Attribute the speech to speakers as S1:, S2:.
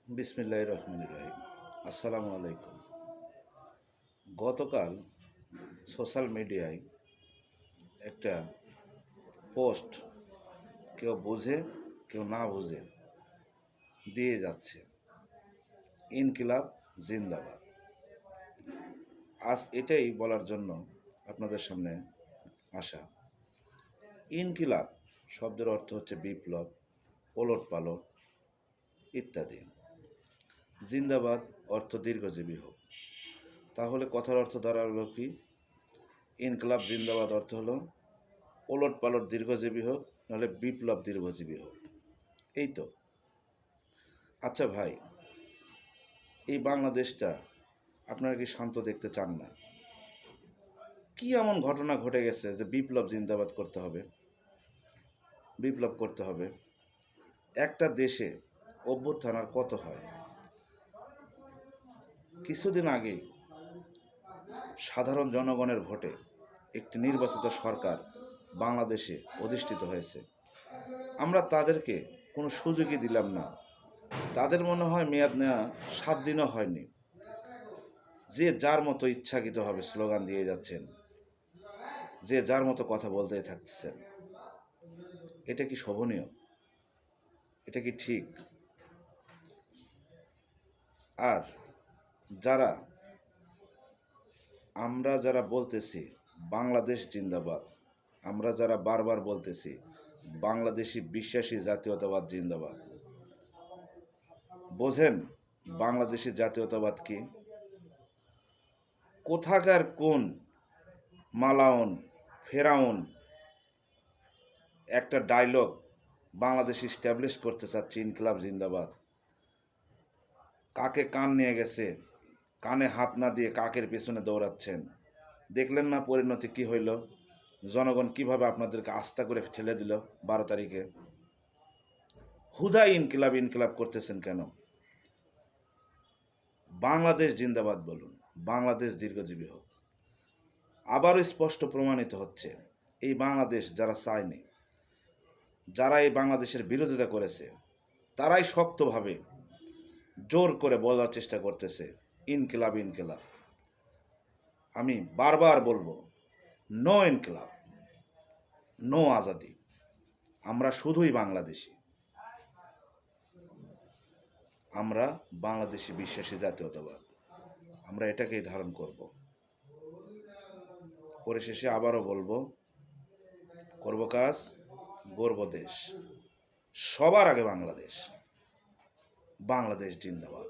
S1: বিসমিল্লাহির রহমানির রহিম। আসসালামু আলাইকুম। গতকাল সোশ্যাল মিডিয়ায় একটা পোস্ট কেউ বুঝে কেউ না বুঝে দিয়ে যাচ্ছে, ইনকিলাব জিন্দাবাদ। আজ এটাই বলার জন্য আপনাদের সামনে আসা। ইনকিলাব শব্দের অর্থ হচ্ছে বিপ্লব, ওলট পালট ইত্যাদি। জিন্দাবাদ অর্থ দীর্ঘজীবী হোক। তাহলে কথার অর্থ দাঁড়ালো কি? ইনকিলাব জিন্দাবাদ অর্থ হলো ওলট পালট দীর্ঘজীবী হোক, নাহলে বিপ্লব দীর্ঘজীবী হোক। এই তো। আচ্ছা ভাই, এই বাংলাদেশটা আপনারা কি শান্ত দেখতে চান না? কি এমন ঘটনা ঘটে গেছে যে বিপ্লব জিন্দাবাদ করতে হবে, বিপ্লব করতে হবে? একটা দেশে অভ্যুত্থান আর কত হয়? কিছুদিন আগেই সাধারণ জনগণের ভোটে একটি নির্বাচিত সরকার বাংলাদেশে অধিষ্ঠিত হয়েছে। আমরা তাদেরকে কোনো সুযোগই দিলাম না। তাদের মনে হয় মেয়াদ নেওয়া 7 দিনও হয়নি, যে যার মতো ইচ্ছাকৃতভাবে স্লোগান দিয়ে যাচ্ছেন, যে যার মতো কথা বলতে থাকছেন। এটা কি শোভনীয়? এটা কি ঠিক? আর যারা আমরা যারা বলতেছি বাংলাদেশ জিন্দাবাদ, আমরা যারা বারবার বলতেছি বাংলাদেশি বিশ্বাসী জাতীয়তাবাদ জিন্দাবাদ, বোঝেন বাংলাদেশি জাতীয়তাবাদ কি? কোথাকার কোন মালাউন ফেরাউন একটা ডায়লগ বাংলাদেশ ইস্টাবলিশ করতে চাচ্ছে, ইনকিলাব জিন্দাবাদ। কাকে কান নিয়ে গেছে, কানে হাত না দিয়ে কাকের পেছনে দৌড়াচ্ছেন। দেখলেন না পরিণতি কি হইল? জনগণ কিভাবে আপনাদেরকে আস্থা করে ঠেলে দিল 12 তারিখে। হুদাই ইনকিলাব ইনকিলাব করতেছেন কেন? বাংলাদেশ জিন্দাবাদ বলুন, বাংলাদেশ দীর্ঘজীবী হোক। আবারও স্পষ্ট প্রমাণিত হচ্ছে এই বাংলাদেশ যারা চায়নি, যারা এই বাংলাদেশের বিরোধিতা করেছে, তারাই শক্তভাবে জোর করে বলার চেষ্টা করতেছে ইনকিলাব ইনকিলাব। আমি বারবার বলবো, নো ইনকিলাব, নো আজাদি। আমরা শুধুই বাংলাদেশি, আমরা বাংলাদেশি বিশ্বাসী জাতীয়তাবাদ, আমরা এটাকেই ধারণ করব। পরিশেষে আবারও বলবো, করব কাজ, গর্ব দেশ, সবার আগে বাংলাদেশ। বাংলাদেশ জিন্দাবাদ।